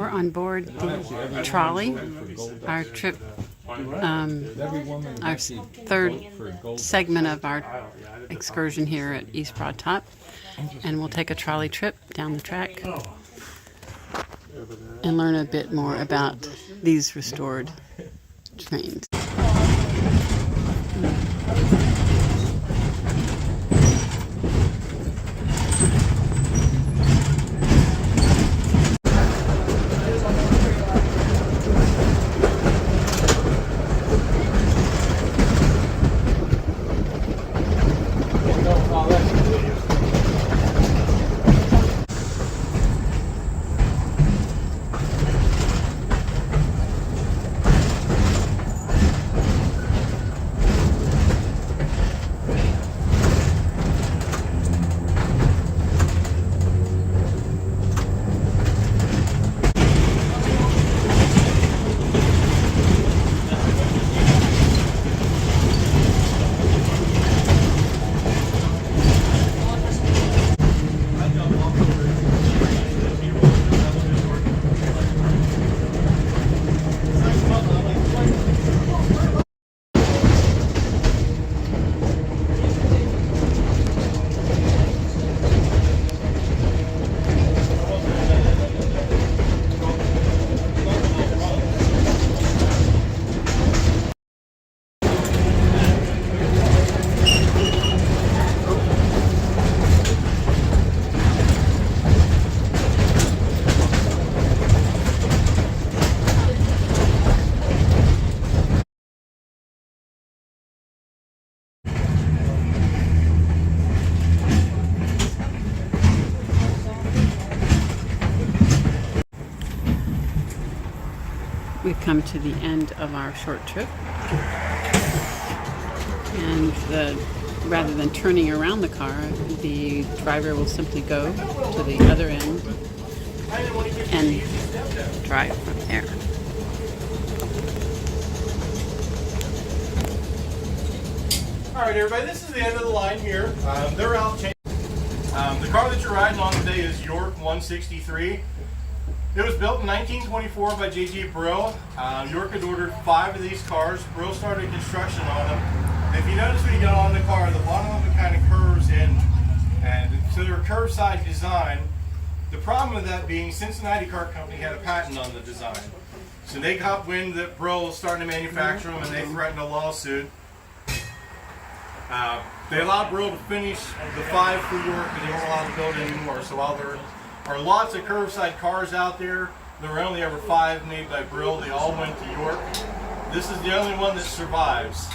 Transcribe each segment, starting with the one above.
We're on board the trolley. Our trip, our third segment of our excursion here at East Broadtop, and we'll take a trolley trip down the track and learn a bit more about these restored trains. We've come to the end of our short trip, and rather than turning around the car, the driver will simply go to the other end and drive from there. Alright everybody, this is the end of the line here. They're out changing. The car that you're riding on today is York 163. It was built in 1924 by J.G. Brill. York had ordered 5 of these cars. Brill started construction on them. And if you notice when you get on the car, the bottom of it kind of curves in. And so they're a curved side design. The problem with that being Cincinnati Car Company had a patent on the design. So they got wind that Brill was starting to manufacture them and they threatened a lawsuit. They allowed Brill to finish the 5 for York, but they weren't allowed to build anymore. So while there are lots of curbside cars out there, there were only ever 5 made by Brill. They all went to York. This is the only one that survives.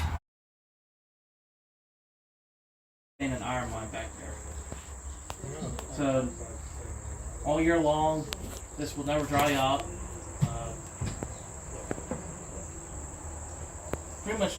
And an iron line back there. So all year long, this will never dry up. Pretty much.